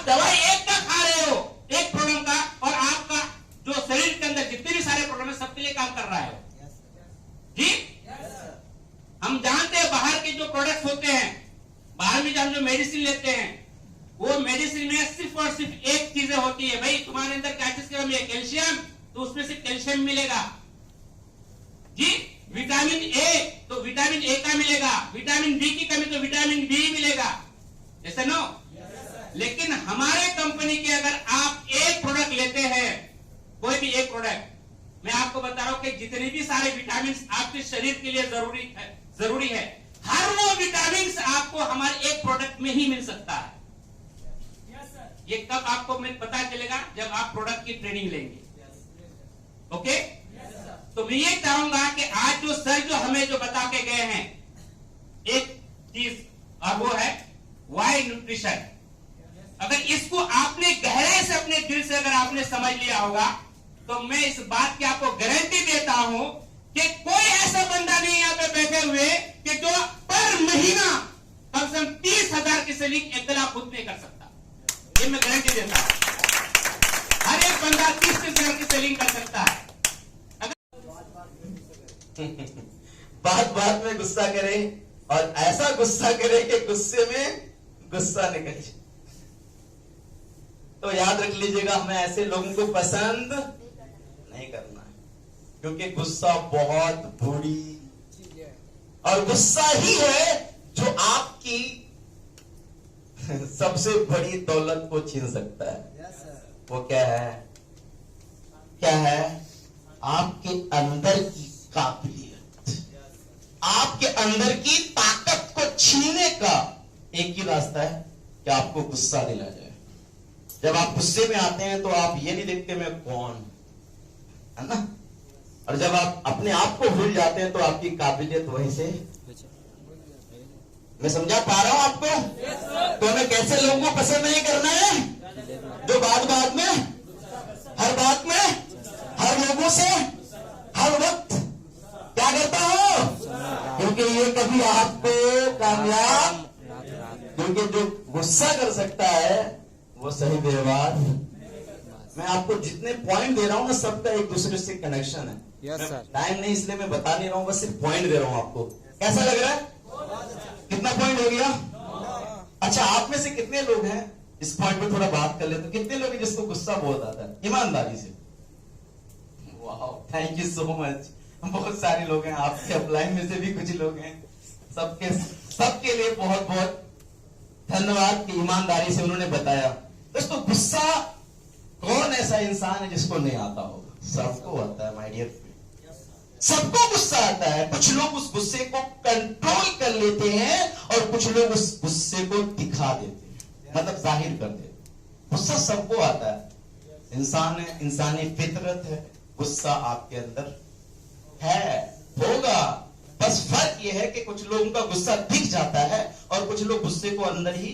आप दवाई एक का खा रहे हो, एक प्रॉब्लम का, और आपका जो शरीर के अंदर जितने भी सारे प्रॉब्लम है सबके लिए काम कर रहा है जी। हम जानते हैं बाहर के जो प्रोडक्ट्स होते हैं, बाहर में हम जो मेडिसिन लेते हैं, वो मेडिसिन में सिर्फ और सिर्फ एक चीजें होती है, भाई तुम्हारे अंदर क्या चीज की कमी है, कैल्शियम, तो उसमें से कैल्शियम मिलेगा जी। विटामिन ए तो विटामिन ए का मिलेगा, विटामिन बी की कमी तो विटामिन बी मिलेगा, ऐसा नो। लेकिन हमारे कंपनी के अगर आप एक प्रोडक्ट लेते हैं, कोई भी एक प्रोडक्ट, मैं आपको बता रहा हूं कि जितने भी सारे विटामिन आपके शरीर के लिए जरूरी है, हर वो विटामिन आपको हमारे एक प्रोडक्ट में ही मिल सकता है। ये कब आपको पता चलेगा, जब आप प्रोडक्ट की ट्रेनिंग लेंगे। ओके, तो मैं ये चाहूंगा कि आज जो सर जो हमें जो बता के गए हैं एक चीज, और वो है वाई न्यूट्रिशन। अगर इसको आपने गहराई से अपने दिल से अगर आपने समझ लिया होगा, तो मैं इस बात की आपको गारंटी देता हूं कि कोई ऐसा बंदा नहीं यहाँ पे बैठे हुए कि जो पर महीना कम से कम 30,000 की सेलिंग अकेला खुद नहीं कर सकता। ये मैं गारंटी देता हूं, हर एक बंदा 30,000 की सेलिंग कर सकता है। बात बात में गुस्सा करें, और ऐसा गुस्सा करें कि गुस्से में गुस्सा निकल जाए। तो याद रख लीजिएगा, हमें ऐसे लोगों को पसंद नहीं करना है, क्योंकि गुस्सा बहुत बुरी चीज है, और गुस्सा ही है जो आपकी सबसे बड़ी दौलत को छीन सकता है। वो क्या है? क्या है? आपके अंदर की काबिलियत, आपके अंदर की ताकत को छीनने का एक ही रास्ता है कि आपको गुस्सा दिला जाए। जब आप गुस्से में आते हैं तो आप ये नहीं देखते मैं कौन, है ना, और जब आप अपने आप को भूल जाते हैं तो आपकी काबिलियत वहीं से। मैं समझा पा रहा हूं आपको? तो हमें कैसे लोगों को पसंद नहीं करना है, जो बात में, हर बात में, हर लोगों से हर वक्त क्या करता हो, क्योंकि ये कभी आपको कामयाब, क्योंकि जो गुस्सा कर सकता है वो सही व्यवहार। मैं आपको जितने पॉइंट दे रहा हूं ना, सबका एक दूसरे से कनेक्शन है। टाइम नहीं इसलिए मैं बता नहीं रहा हूं, बस सिर्फ पॉइंट दे रहा हूं आपको। कैसा लग रहा है? कितना पॉइंट हो गया? अच्छा, आप में से कितने लोग हैं, इस पॉइंट पे थोड़ा बात कर ले, तो कितने लोग हैं जिसको गुस्सा बहुत आता है ईमानदारी से? वाह, थैंक यू सो मच। बहुत सारे लोग हैं, आपके अपलाइन में से भी कुछ लोग हैं। सबके लिए बहुत बहुत धन्यवाद कि ईमानदारी से उन्होंने बताया। दोस्तों, गुस्सा कौन ऐसा इंसान है जिसको नहीं आता होगा? सबको आता है माय डियर फ्रेंड, सबको गुस्सा आता है। कुछ लोग उस गुस्से को कंट्रोल कर लेते हैं और कुछ लोग उस गुस्से को दिखा देते हैं, मतलब जाहिर कर देते हैं। गुस्सा सबको आता है, इंसान है, इंसानी फितरत है, गुस्सा आपके अंदर है, होगा। बस फर्क यह है कि कुछ लोगों का गुस्सा दिख जाता है और कुछ लोग गुस्से को अंदर ही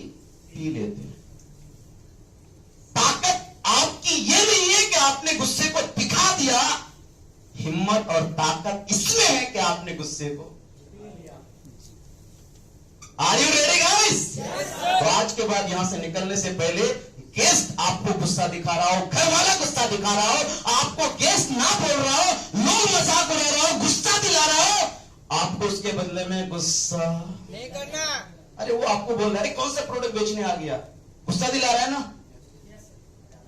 पी लेते हैं। ताकत आपकी ये नहीं है कि आपने गुस्से को दिखा दिया, हिम्मत और ताकत इसमें है कि आपने गुस्से को। Are you ready guys? तो आज के बाद यहां से निकलने से पहले गेस्ट आपको गुस्सा दिखा रहा हो, घर वाला गुस्सा दिखा रहा हो, आपको गेस्ट ना बोल रहा हो, लोग मजाक उड़ा रहा हो, गुस्सा दिला रहा हो, आपको उसके बदले में गुस्सा नहीं करना। अरे वो आपको बोल रहा है कौन सा प्रोडक्ट बेचने आ गया, गुस्सा दिला रहा है ना।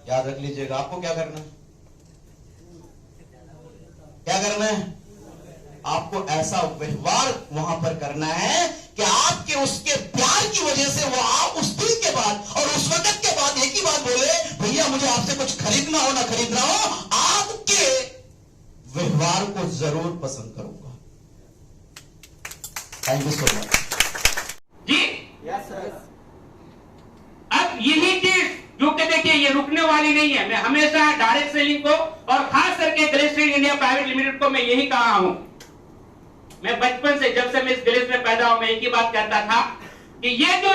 याद रख लीजिएगा, आपको क्या करना है? क्या करना है? आपको ऐसा व्यवहार वहां पर करना है कि आपके उसके प्यार की वजह से वो आप उस दिन के बाद और उस वक्त के बाद एक ही बात बोले, भैया मुझे आपसे कुछ खरीदना हो ना खरीदना हो, आपके व्यवहार को जरूर पसंद करूंगा। थैंक यू सो मच जी। Yes sir. अब यही चीज जो कि देखिए ये रुकने वाली नहीं है। मैं हमेशा डायरेक्ट सेलिंग को और खास करके glace trade India private limited को मैं यही कहा हूं। मैं बचपन से, जब से मैं इस ग्लेस में पैदा हूं, मैं एक ही बात कहता था कि ये जो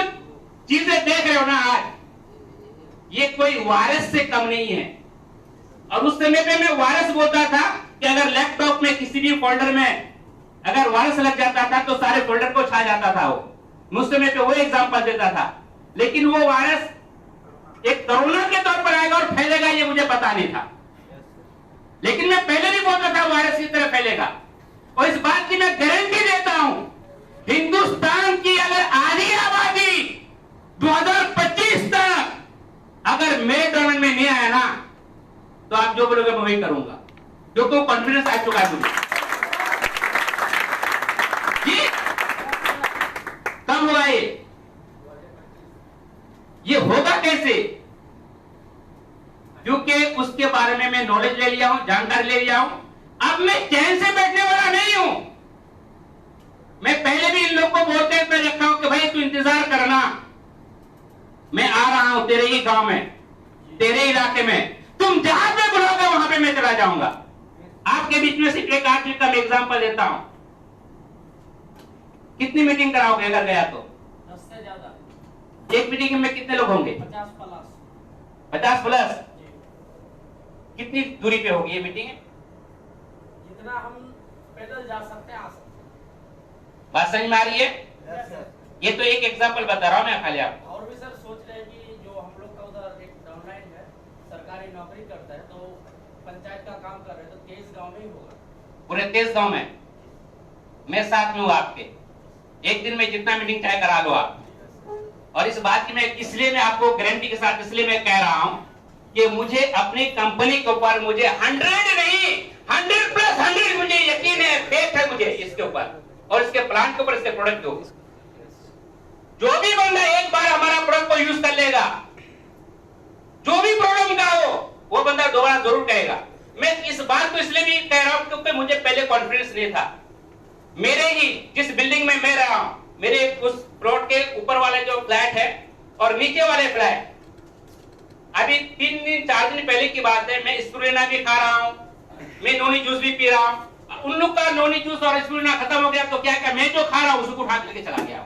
चीजें देख रहे हो ना आज, ये कोई वायरस से कम नहीं है। और उस समय पे मैं वायरस बोलता था कि अगर लैपटॉप में किसी भी फोल्डर में अगर वायरस लग जाता था तो सारे फोल्डर को छा जाता था। वो उस समय पे वो एग्जांपल देता था। लेकिन वो वायरस एक कोरोना के तौर पर आएगा और फैलेगा, ये मुझे पता नहीं था, लेकिन मैं पहले भी बोलता था वायरस की तरह फैलेगा। और इस बात की मैं गारंटी देता हूं, हिंदुस्तान की अगर आधी आबादी 2025 तक अगर मेरे गवर्नमेंट में नहीं आया ना, तो आप जो बोलोगे मैं वही करूंगा, जो को कॉन्फिडेंस आ चुका है मुझे। जी कब होगा ये होगा कैसे? क्योंकि उसके बारे में मैं नॉलेज ले लिया हूं, जानकारी ले लिया हूं। अब मैं चैन से बैठने वाला नहीं हूं। मैं पहले भी इन लोग को बोलते हुए रखा हूं कि भाई तू इंतजार करना, मैं आ रहा हूं तेरे ही गांव में, तेरे इलाके में, तुम जहां पे बुलाओगे वहां पे मैं चला जाऊंगा। आपके बीच में सिर्फ एक आदमी का मैं एग्जांपल देता हूं। कितनी मीटिंग कराओगे अगर गया तो? 10 से ज्यादा। एक मीटिंग में कितने लोग होंगे? 50 प्लस। 50 प्लस। कितनी दूरी पे होगी ये मीटिंग? जितना हम पैदल जा सकते हैं, आ सकते हैं। बात समझ में आ रही है? Yes sir. ये तो एक एग्जांपल बता रहा हूं मैं खाली आपको। और भी सर सोच रहे हैं कि जो हम लोग का उधर एक डाउनलाइन है, सरकारी नौकरी करता है, तो पंचायत का काम कर रहे हैं, तो 23 गांव में ही होगा। पूरे 23 गांव में मैं साथ में हूं आपके। एक दिन में जितना मीटिंग चाहे करा लो आप। और इस बात की मैं इसलिए मैं आपको गारंटी के साथ इसलिए मैं कह रहा हूं कि मुझे अपनी कंपनी के ऊपर मुझे 100 नहीं 100 प्लस 100 मुझे यकीन है, फेथ है मुझे इसके ऊपर और इसके प्लांट के ऊपर, इसके प्रोडक्ट के ऊपर। जो भी बंदा एक बार हमारा प्रोडक्ट को यूज कर लेगा, जो भी प्रॉब्लम का हो, वो बंदा दोबारा जरूर कहेगा। मैं इस बात को इसलिए भी कह रहा हूं क्योंकि मुझे पहले कॉन्फिडेंस नहीं था। मेरे ही जिस बिल्डिंग में मैं रहा हूं, मेरे उस प्लॉट के ऊपर वाले जो फ्लैट है और नीचे वाले फ्लैट, अभी 3 दिन 4 दिन पहले की बात है, मैं स्प्रुलिना भी खा रहा हूं, मैं नोनी जूस भी पी रहा हूं। उन लोग का नोनी जूस और स्प्रुलिना खत्म हो गया तो क्या क्या मैं जो खा रहा हूं उसको उठा के चला गया।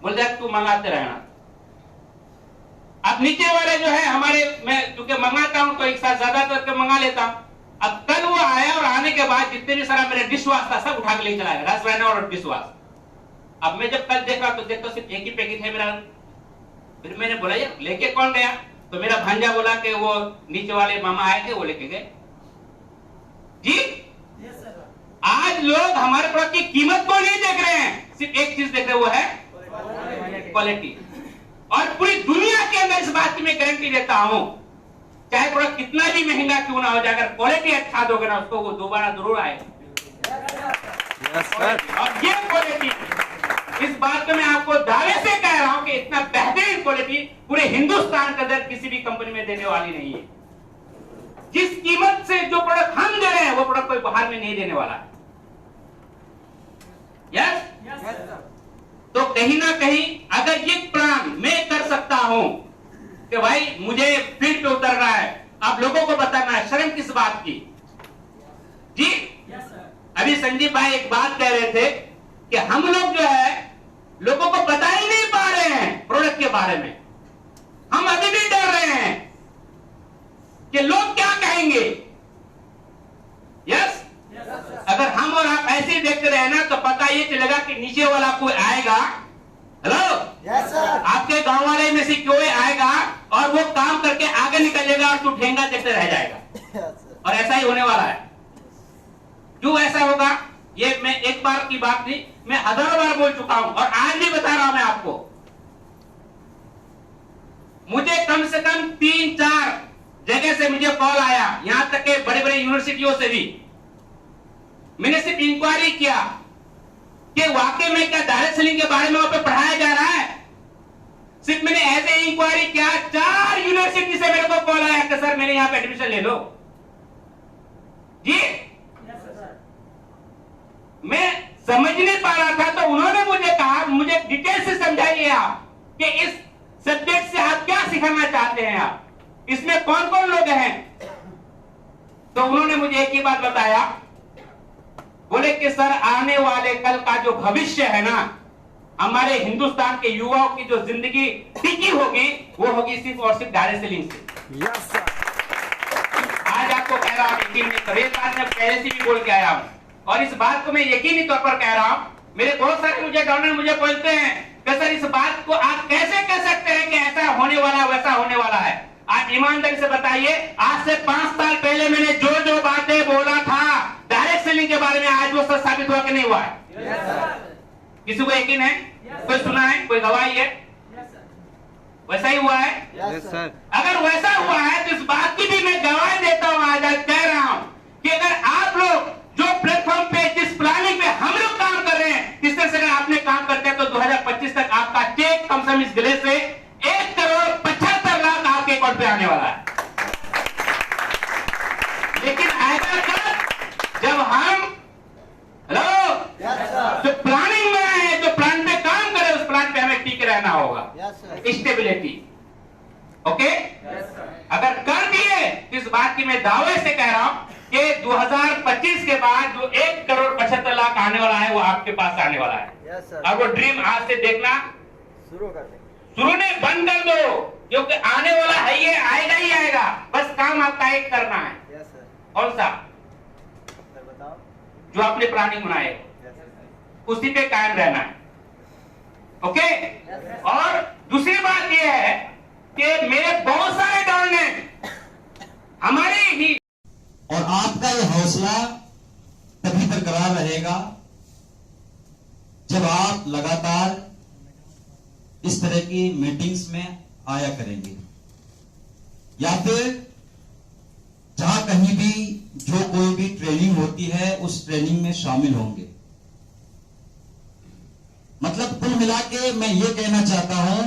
बोल दिया तू मंगाते रहना। अब नीचे वाले जो है हमारे, मैं क्योंकि मंगाता हूं तो एक साथ ज्यादा करके मंगा लेता हूं। अब कल वो आया और आने के बाद जितने भी सारा मेरे डिश वॉश था सब उठा के ले चला गया, रस बहना और डिश वॉश। अब मैं जब कल देखा तो देखता सिर्फ एक ही पैकेट है मेरा। फिर मैंने बोला यार लेके कौन गया? तो मेरा भांजा बोला कि वो नीचे वाले मामा आए थे, वो लेके गए। जी यस सर। आज लोग हमारे प्रोडक्ट की कीमत को नहीं देख रहे हैं, सिर्फ एक चीज देख रहे हैं, वो है क्वालिटी। और पूरी दुनिया के अंदर इस बात की मैं गारंटी देता हूं, चाहे प्रोडक्ट कितना भी महंगा क्यों ना हो जाए, अगर क्वालिटी अच्छा दोगे ना उसको, वो दोबारा जरूर आएगा। और ये क्वालिटी, इस बात को मैं आपको दावे से कह रहा हूं कि इतना बेहतरीन क्वालिटी पूरे हिंदुस्तान के अंदर किसी भी कंपनी में देने वाली नहीं है। जिस कीमत से जो प्रोडक्ट हम दे रहे हैं वो प्रोडक्ट कोई बाहर में नहीं देने वाला है। यस? तो कहीं ना कहीं अगर ये प्लान मैं कर सकता हूं कि भाई मुझे फील्ड पे उतरना है, आप लोगों को बताना है, शर्म किस बात की? जी यस सर। अभी संजीव भाई एक बात कह रहे थे कि हम लोग जो है लोगों को बता ही नहीं पा रहे हैं प्रोडक्ट के बारे में। हम अभी भी डर रहे हैं कि लोग क्या कहेंगे। यस? अगर हम और आप ऐसे ही देखते रहे ना तो पता ये चलेगा कि नीचे वाला कोई आएगा, हेलो यस सर, आपके गांव वाले में से कोई आएगा और वो काम करके आगे निकल जाएगा और तू ठेंगा देखते रह जाएगा। और ऐसा ही होने वाला है। क्यों ऐसा होगा? ये मैं एक बार की बात नहीं, मैं हजारों बार बोल चुका हूं और आज भी बता रहा हूं मैं आपको। मुझे कम से कम 3-4 जगह से मुझे कॉल आया, यहां तक के बड़े बड़े यूनिवर्सिटियों से भी। मैंने सिर्फ इंक्वायरी किया कि वाकई में क्या डायरेक्ट सेलिंग के बारे में वहां पे पढ़ाया जा रहा है। सिर्फ मैंने ऐसे इंक्वायरी किया, 4 यूनिवर्सिटी से मेरे को कॉल आया कि सर मेरे यहां पे एडमिशन ले लो। जी मैं समझ नहीं पा रहा था तो उन्होंने मुझे कहा, मुझे डिटेल से समझाइए आप कि इस सब्जेक्ट से आप क्या सिखाना चाहते हैं, आप इसमें कौन कौन लोग हैं। तो उन्होंने मुझे एक ही बात बताया, बोले कि सर आने वाले कल का जो भविष्य है ना, हमारे हिंदुस्तान के युवाओं की जो जिंदगी टिकी होगी वो होगी सिर्फ और सिर्फ डायरेक्ट सेलिंग से। यस सर, आज आपको कह रहा हूं, यकीन नहीं करो, ये बात मैं पहले से भी बोल के आया हूं और इस बात को मैं यकीनी तौर पर कह रहा हूं। मेरे बहुत सारे मुझे डॉनर मुझे बोलते हैं कि सर इस बात को आप कैसे कह सकते हैं कि ऐसा होने वाला वैसा होने वाला है। आप ईमानदारी से बताइए, आज से 5 साल पहले मैंने जो जो बातें बोला था डायरेक्ट सेलिंग के बारे में, आज वो सच साबित हुआ कि नहीं हुआ है? किसी को यकीन है? कोई सुना है? कोई गवाही है? वैसा ही हुआ है? अगर वैसा हुआ है तो इस बात की भी मैं गवाही देता हूं, आज कह रहा हूं कि अगर आप लोग जो प्लेटफॉर्म पे जिस प्लानिंग पे हम लोग काम कर रहे हैं, इस तरह से अगर आपने काम करते हैं तो 2025 तक आपका चेक कम से कम इस जिले से 1,75,00,000 आपके अकाउंट पे आने वाला है। लेकिन ऐसा कर जब हम जो प्लानिंग में आए, जो प्लान पे काम करें, उस प्लान पे हमें टिके रहना होगा। Stability, okay? अगर कर दिए तो इस बात की मैं दावे से कह रहा हूं कि 2025 के बाद जो 1,75,00,000 आने वाला है वो आपके पास आने वाला है। और वो ड्रीम आज से देखना शुरू नहीं, बंद कर दो, क्योंकि आने वाला है, ये आएगा ही आएगा। बस काम आपका एक करना है। कौन सा? जो आपने प्लानिंग बनाए उसी पे कायम रहना है, ओके? और दूसरी बात यह है कि मेरे बहुत सारे डाउन हैं हमारे ही, और आपका ये हौसला तभी बरकरार रहेगा जब आप लगातार इस तरह की मीटिंग्स में आया करेंगे, या फिर जहां कहीं भी जो कोई भी ट्रेनिंग होती है उस ट्रेनिंग में शामिल होंगे। मतलब कुल मिला के मैं ये कहना चाहता हूं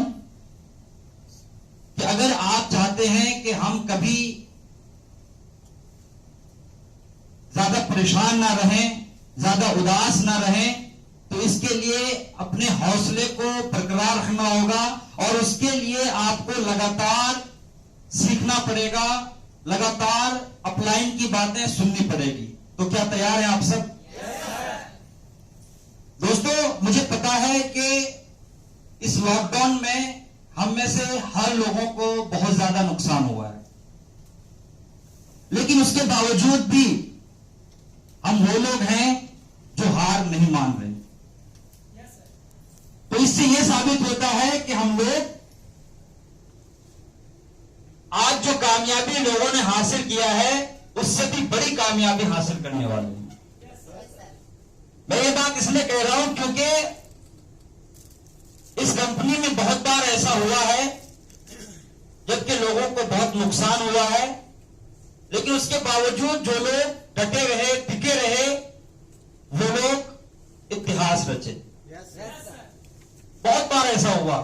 कि अगर आप चाहते हैं कि हम कभी ज्यादा परेशान ना रहें, ज्यादा उदास ना रहें, तो इसके लिए अपने हौसले को बरकरार रखना होगा, और उसके लिए आपको लगातार सीखना पड़ेगा, लगातार अपलाइन की बातें सुननी पड़ेगी। तो क्या तैयार हैं आप सब? दोस्तों, मुझे पता है कि इस लॉकडाउन में हम में से हर लोगों को बहुत ज्यादा नुकसान हुआ है, लेकिन उसके बावजूद भी हम वो लोग हैं जो हार नहीं मान रहे। तो इससे यह साबित होता है कि हम लोग आज जो कामयाबी लोगों ने हासिल किया है उससे भी बड़ी कामयाबी हासिल करने वाले हैं। मैं ये बात इसलिए कह रहा हूं क्योंकि इस कंपनी में बहुत बार ऐसा हुआ है जबकि लोगों को बहुत नुकसान हुआ है, लेकिन उसके बावजूद जो लोग डटे रहे, टिके रहे, वो लोग इतिहास रचे। बहुत बार ऐसा हुआ।